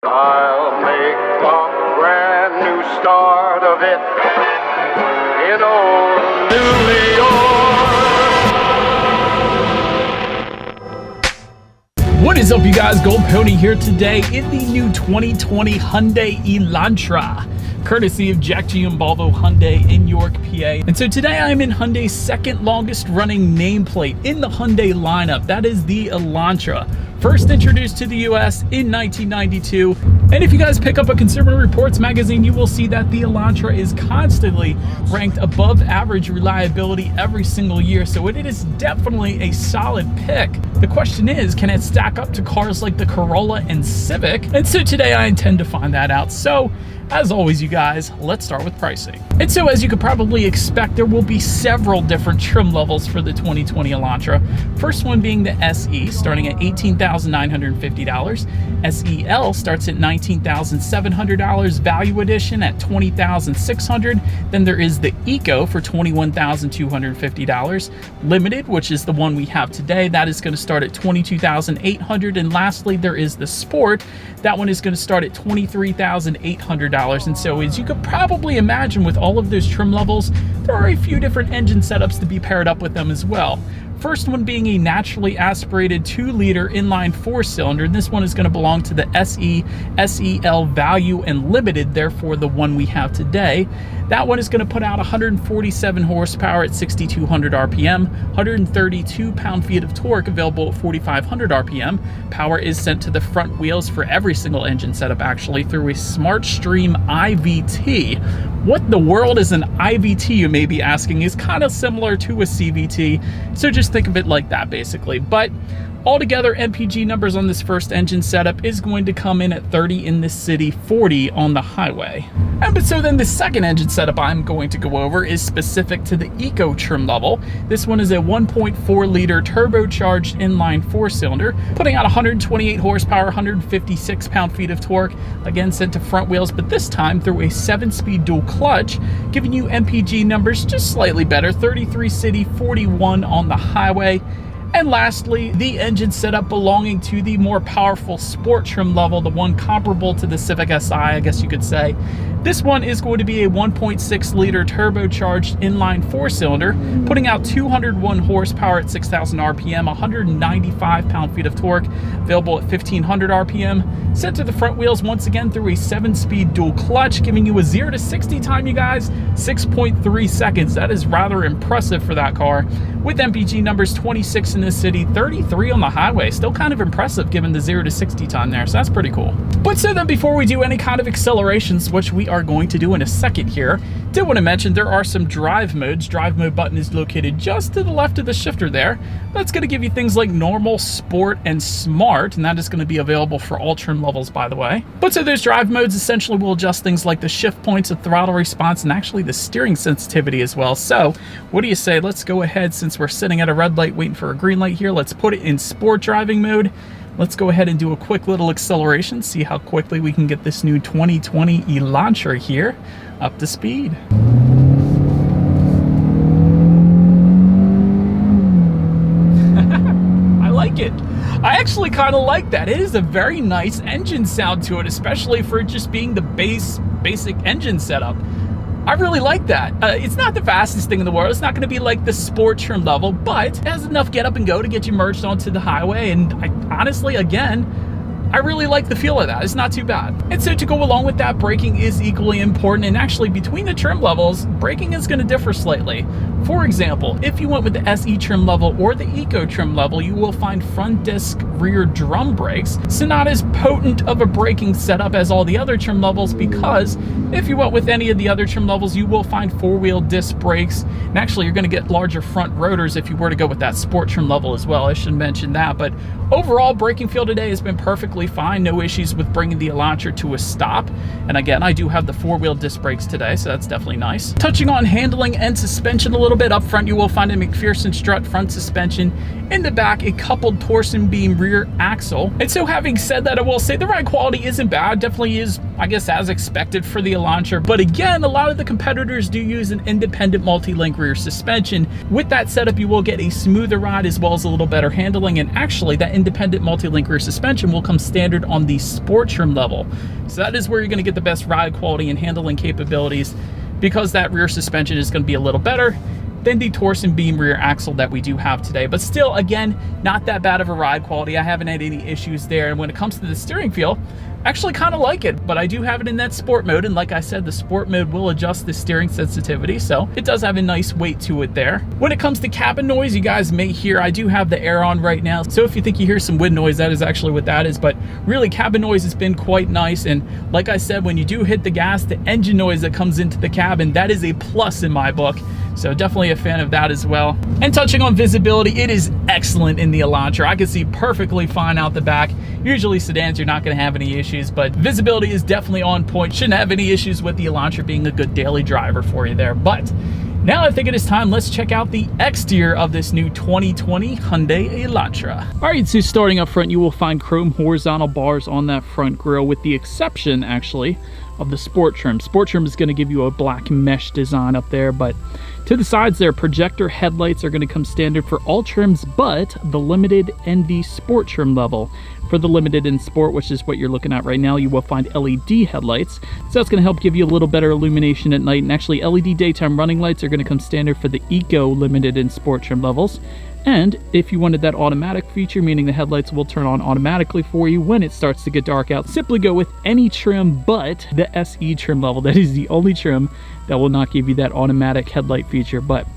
I'll make a brand new start of it in old New York. What is up, you guys? Gold Pony here today in the new 2020 Hyundai Elantra, courtesy of Jack Giambalvo Hyundai in York, PA. And so today I am in Hyundai's second longest running nameplate in the Hyundai lineup. That is the Elantra. First introduced to the US in 1992. And if you guys pick up a Consumer Reports magazine, you will see that the Elantra is constantly ranked above average reliability every single year. So it is definitely a solid pick. The question is, can it stack up to cars like the Corolla and Civic? And so today I intend to find that out. So as always, you guys, let's start with pricing. And so as you could probably expect, there will be several different trim levels for the 2020 Elantra. First one being the SE, starting at $18,950. SEL starts at $19,700. Value Edition at $20,600. Then there is the Eco for $21,250. Limited, which is the one we have today, that is going to start at $22,800. And lastly, there is the Sport. That one is going to start at $23,800. And so as you could probably imagine, with all of those trim levels, there are a few different engine setups to be paired up with them as well. First one being a naturally aspirated 2-liter inline 4-cylinder. And this one is going to belong to the SE, SEL Value and Limited, therefore the one we have today. That one is going to put out 147 horsepower at 6,200 RPM, 132 pound-feet of torque available at 4,500 RPM. Power is sent to the front wheels for every single engine setup actually through a SmartStream IVT. What in the world is an IVT, you may be asking? Is kind of similar to a CVT, so just think of it like that basically. But altogether, MPG numbers on this first engine setup is going to come in at 30 in the city, 40 on the highway. But so then the second engine setup I'm going to go over is specific to the Eco trim level. This one is a 1.4-liter turbocharged inline 4-cylinder, putting out 128 horsepower, 156 pound-feet of torque, again sent to front wheels, but this time through a 7-speed dual clutch, giving you MPG numbers just slightly better, 33 city, 41 on the highway. And lastly, the engine setup belonging to the more powerful Sport trim level, the one comparable to the Civic Si, I guess you could say. This one is going to be a 1.6-liter turbocharged inline 4-cylinder, putting out 201 horsepower at 6,000 RPM, 195 pound-feet of torque, available at 1,500 RPM, sent to the front wheels once again through a 7-speed dual clutch, giving you a 0 to 60 time, you guys, 6.3 seconds. That is rather impressive for that car. With MPG numbers 26 in the city, 33 on the highway. Still kind of impressive given the 0 to 60 time there, so that's pretty cool. But so then before we do any kind of accelerations, which we are going to do in a second here, did want to mention there are some drive modes. Drive mode button is located just to the left of the shifter there. That's going to give you things like normal, sport, and smart, and that is going to be available for all trim levels, by the way. But so those drive modes essentially will adjust things like the shift points, the throttle response, and actually the steering sensitivity as well. So what do you say? Let's go ahead, since we're sitting at a red light waiting for a green light here, let's put it in sport driving mode. Let's go ahead and do a quick little acceleration, see how quickly we can get this new 2020 Elantra here up to speed. I like it. I actually kind of like that. It is a very nice engine sound to it, especially for it just being the basic engine setup. I really like that. It's not the fastest thing in the world. It's not going to be like the Sport trim level, but it has enough get up and go to get you merged onto the highway. And honestly, again, I really like the feel of that. It's not too bad. And so to go along with that, braking is equally important. And actually, between the trim levels, braking is going to differ slightly. For example, if you went with the SE trim level or the Eco trim level, you will find front disc rear drum brakes. So not as potent of a braking setup as all the other trim levels, because if you went with any of the other trim levels, you will find 4-wheel disc brakes. And actually, you're going to get larger front rotors if you were to go with that Sport trim level as well. I should mention that. But overall, braking feel today has been perfectly fine. No issues with bringing the Elantra to a stop. And again, I do have the 4-wheel disc brakes today, so that's definitely nice. Touching on handling and suspension a little little bit up front, you will find a McPherson strut front suspension. In the back, a coupled torsion beam rear axle. And so having said that, I will say the ride quality isn't bad. Definitely is, I guess, as expected for the Elantra. But again, a lot of the competitors do use an independent multi-link rear suspension. With that setup, you will get a smoother ride as well as a little better handling. And actually, that independent multi-link rear suspension will come standard on the sport trim level. So that is where you're going to get the best ride quality and handling capabilities, because that rear suspension is going to be a little better than the torsion beam rear axle that we do have today. But still, again, not that bad of a ride quality. I haven't had any issues there. And when it comes to the steering feel, I actually kind of like it, but I do have it in that sport mode. And like I said, the sport mode will adjust the steering sensitivity, so it does have a nice weight to it there. When it comes to cabin noise, you guys may hear, I do have the air on right now. So if you think you hear some wind noise, that is actually what that is. But really, cabin noise has been quite nice. And like I said, when you do hit the gas, the engine noise that comes into the cabin, that is a plus in my book. So definitely a fan of that as well. And touching on visibility, it is excellent in the Elantra. I can see perfectly fine out the back. Usually sedans, you're not gonna have any issues, but visibility is definitely on point. Shouldn't have any issues with the Elantra being a good daily driver for you there. But now I think it is time, let's check out the exterior of this new 2020 Hyundai Elantra. All right, so starting up front, you will find chrome horizontal bars on that front grille, with the exception, actually, of the sport trim. Sport trim is going to give you a black mesh design up there, but to the sides there, projector headlights are going to come standard for all trims but the limited and the sport trim level. For the limited and sport, which is what you're looking at right now, you will find LED headlights. So that's going to help give you a little better illumination at night. And actually, LED daytime running lights are going to come standard for the Eco, limited, and sport trim levels. And if you wanted that automatic feature, meaning the headlights will turn on automatically for you when it starts to get dark out, simply go with any trim but the SE trim level. That is the only trim that will not give you that automatic headlight feature. But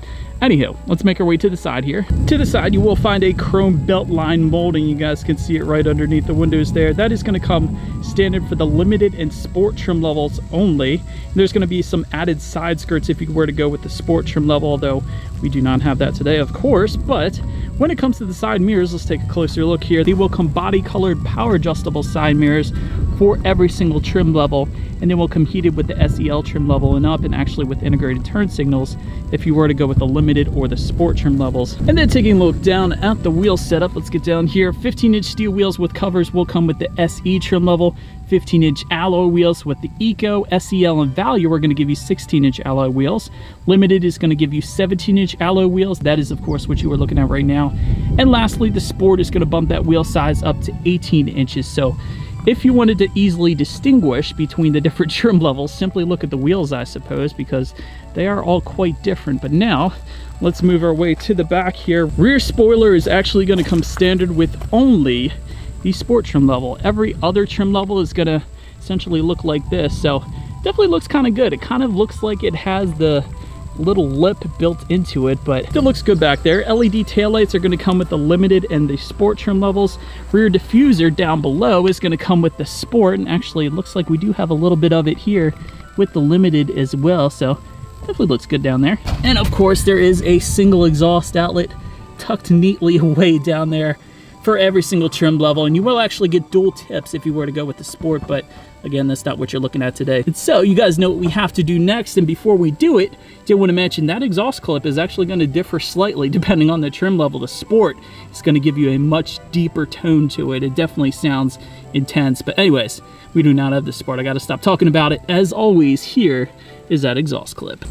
anyhow, let's make our way to the side here. To the side, you will find a chrome belt line molding. You guys can see it right underneath the windows there. That is going to come standard for the limited and sport trim levels only. There's going to be some added side skirts if you were to go with the sport trim level, although we do not have that today, of course. But when it comes to the side mirrors, let's take a closer look here. They will come body colored power adjustable side mirrors for every single trim level, and then will come heated with the SEL trim level and up, and actually with integrated turn signals if you were to go with the limited or the sport trim levels. And then taking a look down at the wheel setup, let's get down here. 15-inch steel wheels with covers will come with the SE trim level. 15-inch alloy wheels with the Eco. SEL and Value are going to give you 16-inch alloy wheels. Limited is going to give you 17-inch alloy wheels. That is, of course, what you are looking at right now. And lastly, the Sport is going to bump that wheel size up to 18 inches. So if you wanted to easily distinguish between the different trim levels, simply look at the wheels, I suppose, because they are all quite different. But now, let's move our way to the back here. Rear spoiler is actually going to come standard with only the sport trim level. Every other trim level is going to essentially look like this. So definitely looks kind of good. It kind of looks like it has the little lip built into it, but it looks good back there. LED taillights are going to come with the limited and the sport trim levels. Rear diffuser down below is going to come with the sport, and actually it looks like we do have a little bit of it here with the limited as well, so definitely looks good down there. And of course, there is a single exhaust outlet tucked neatly away down there for every single trim level, and you will actually get dual tips if you were to go with the sport, but again, that's not what you're looking at today. And so you guys know what we have to do next, and before we do it, did want to mention that exhaust clip is actually going to differ slightly depending on the trim level. The Sport is going to give you a much deeper tone to it. It definitely sounds intense, but anyways, we do not have the Sport. I got to stop talking about it. As always, here is that exhaust clip.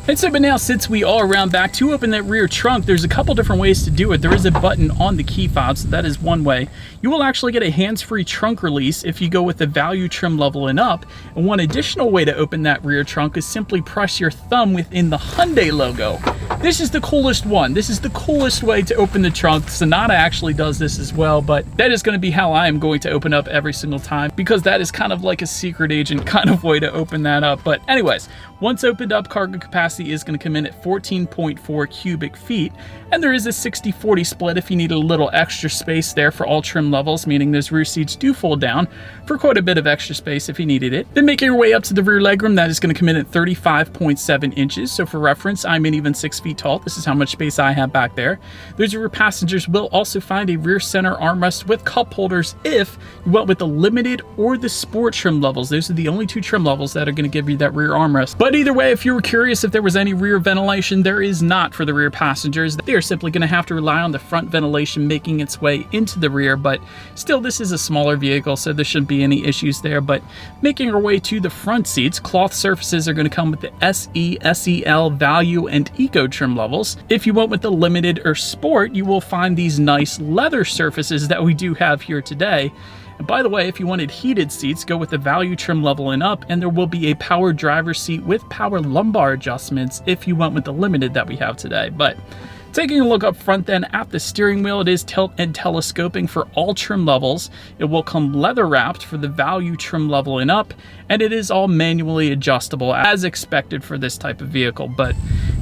And so, but now since we are around back, to open that rear trunk, there's a couple different ways to do it. There is a button on the key fob, so that is one way. You will actually get a hands-free trunk release if you go with the Value trim level and up. And one additional way to open that rear trunk is simply press your thumb within the Hyundai logo. This is the coolest one. This is the coolest way to open the trunk. Sonata actually does this as well, but that is going to be how I am going to open up every single time, because that is kind of like a secret agent kind of way to open that up. But anyways, once opened up, cargo capacity is going to come in at 14.4 cubic feet, and there is a 60-40 split if you need a little extra space there for all trim levels, meaning those rear seats do fold down for quite a bit of extra space if you needed it. Then making your way up to the rear legroom, that is going to come in at 35.7 inches. So for reference, I'm an even 6 6 feet tall. This is how much space I have back there. Those rear passengers will also find a rear center armrest with cup holders if you went with the limited or the sport trim levels. Those are the only 2 trim levels that are going to give you that rear armrest. But either way, if you were curious if there was any rear ventilation, there is not for the rear passengers. They are simply going to have to rely on the front ventilation making its way into the rear, but still, this is a smaller vehicle, so there shouldn't be any issues there. But making our way to the front seats, cloth surfaces are going to come with the SE, SEL, Value, and Eco trim levels. If you went with the limited or sport, you will find these nice leather surfaces that we do have here today. And by the way, if you wanted heated seats, go with the Value trim level and up, and there will be a power driver's seat with power lumbar adjustments if you went with the limited that we have today. But taking a look up front then at the steering wheel, it is tilt and telescoping for all trim levels. It will come leather wrapped for the Value trim level and up, and it is all manually adjustable as expected for this type of vehicle. But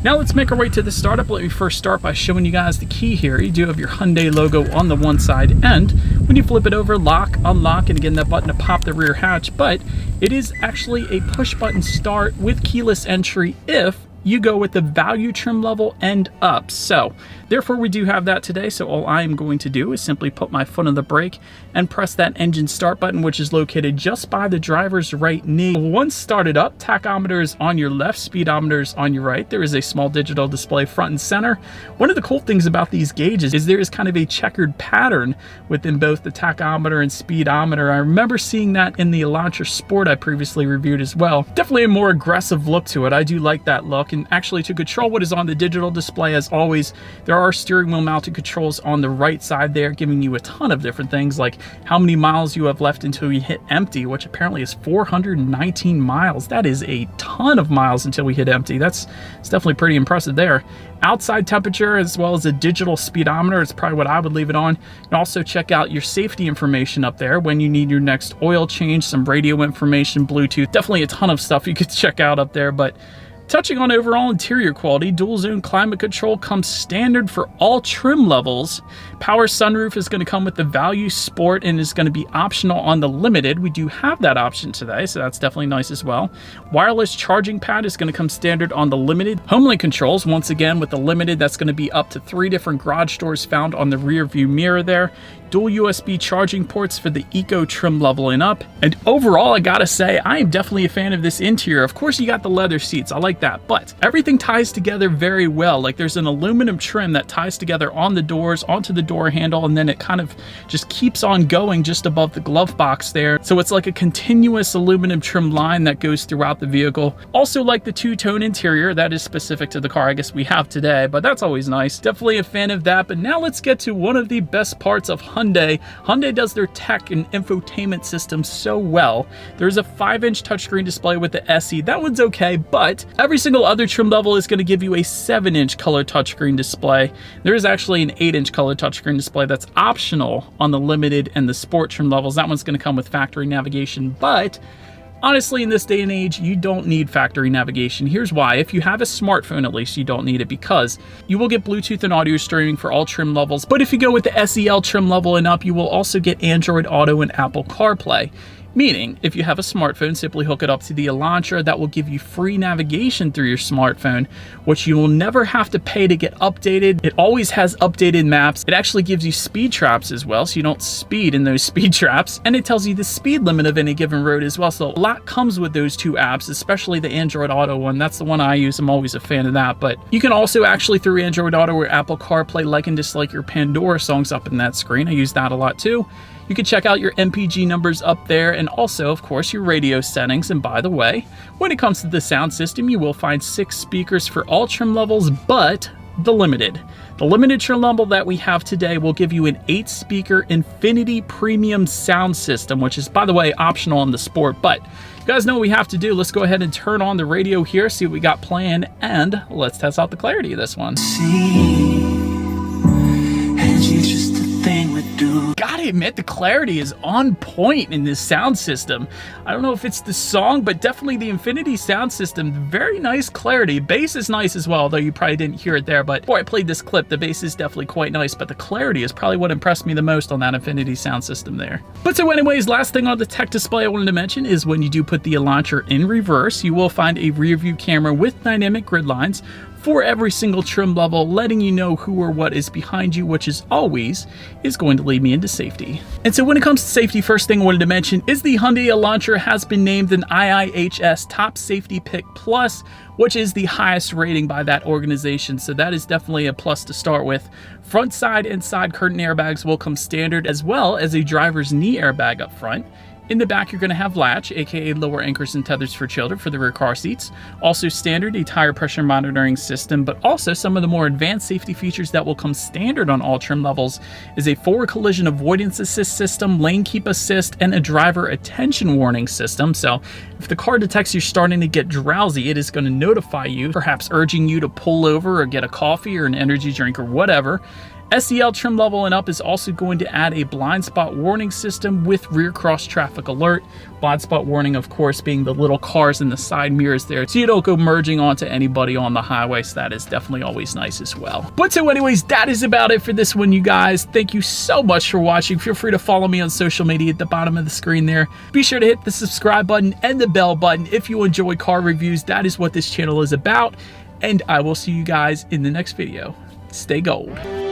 now let's make our way to the startup. Let me first start by showing you guys the key here. You do have your Hyundai logo on the one side, and when you flip it over, lock, unlock, and again that button to pop the rear hatch. But it is actually a push button start with keyless entry if you go with the Value trim level and up. So therefore we do have that today. So all I am going to do is simply put my foot on the brake and press that engine start button, which is located just by the driver's right knee. Once started up, tachometer is on your left, speedometer is on your right. There is a small digital display front and center. One of the cool things about these gauges is there is kind of a checkered pattern within both the tachometer and speedometer. I remember seeing that in the Elantra Sport I previously reviewed as well. Definitely a more aggressive look to it. I do like that look. And actually, to control what is on the digital display, as always, there are steering wheel mounted controls on the right side there, giving you a ton of different things like how many miles you have left until you hit empty, which apparently is 419 miles. That is a ton of miles until we hit empty. It's definitely pretty impressive there. Outside temperature, as well as a digital speedometer. It's probably what I would leave it on. You can also check out your safety information up there when you need your next oil change, some radio information, Bluetooth. Definitely a ton of stuff you could check out up there. But touching on overall interior quality, dual zone climate control comes standard for all trim levels. Power sunroof is going to come with the Value Sport and is going to be optional on the limited. We do have that option today, so that's definitely nice as well. Wireless charging pad is going to come standard on the limited. Homelink controls, once again with the limited, that's going to be up to 3 different garage doors found on the rear view mirror there. Dual USB charging ports for the Eco trim level and up. And overall, I gotta say, I am definitely a fan of this interior. Of course, you got the leather seats. I like that, but everything ties together very well. Like there's an aluminum trim that ties together on the doors, onto the door handle, and then it kind of just keeps on going just above the glove box there. So it's like a continuous aluminum trim line that goes throughout the vehicle. Also like the two-tone interior that is specific to the car I guess we have today, but that's always nice. Definitely a fan of that. But now let's get to one of the best parts of Hyundai. Hyundai does their tech and infotainment system so well. There's a 5-inch touchscreen display with the SE. That one's okay, but every single other trim level is going to give you a 7-inch color touchscreen display. There is actually an 8-inch color touchscreen display that's optional on the limited and the sport trim levels. That one's going to come with factory navigation, but honestly, in this day and age, you don't need factory navigation. Here's why. If you have a smartphone, at least, you don't need it because you will get Bluetooth and audio streaming for all trim levels. But if you go with the SEL trim level and up, you will also get Android Auto and Apple CarPlay. Meaning, if you have a smartphone, simply hook it up to the Elantra. That will give you free navigation through your smartphone, which you will never have to pay to get updated. It always has updated maps. It actually gives you speed traps as well, so you don't speed in those speed traps. And it tells you the speed limit of any given road as well. So a lot comes with those 2 apps, especially the Android Auto one. That's the one I use. I'm always a fan of that. But you can also actually, through Android Auto or Apple CarPlay, like and dislike your Pandora songs up in that screen. I use that a lot too. You can check out your MPG numbers up there and also, of course, your radio settings. And by the way, when it comes to the sound system, you will find 6 speakers for all trim levels, but the limited. The limited trim level that we have today will give you an 8-speaker Infinity Premium sound system, which is, by the way, optional on the Sport. But you guys know what we have to do. Let's go ahead and turn on the radio here, see what we got planned, and let's test out the clarity of this one. Gotta admit, the clarity is on point in this sound system. I don't know if it's the song, but definitely the Infinity sound system. Very nice clarity. Bass is nice as well, although you probably didn't hear it there. But before I played this clip, the bass is definitely quite nice, but the clarity is probably what impressed me the most on that Infinity sound system there. But so anyways, last thing on the tech display I wanted to mention is when you do put the Elantra in reverse, you will find a rear view camera with dynamic grid lines, for every single trim level, letting you know who or what is behind you, which is always going to lead me into safety. And so when it comes to safety, first thing I wanted to mention is the Hyundai Elantra has been named an IIHS Top Safety Pick Plus, which is the highest rating by that organization. So that is definitely a plus to start with. Front, side, and side curtain airbags will come standard, as well as a driver's knee airbag up front. In the back, you're going to have latch, aka lower anchors and tethers for children for the rear car seats. Also standard, a tire pressure monitoring system, but also some of the more advanced safety features that will come standard on all trim levels is a forward collision avoidance assist system, lane keep assist, and a driver attention warning system. So if the car detects you're starting to get drowsy, it is going to notify you, perhaps urging you to pull over or get a coffee or an energy drink or whatever. SEL trim level and up is also going to add a blind spot warning system with rear cross traffic alert. Blind spot warning, of course, being the little cars in the side mirrors there, so you don't go merging onto anybody on the highway. So that is definitely always nice as well. But so anyways, that is about it for this one, you guys. Thank you so much for watching. Feel free to follow me on social media at the bottom of the screen there. Be sure to hit the subscribe button and the bell button if you enjoy car reviews. That is what this channel is about. And I will see you guys in the next video. Stay gold.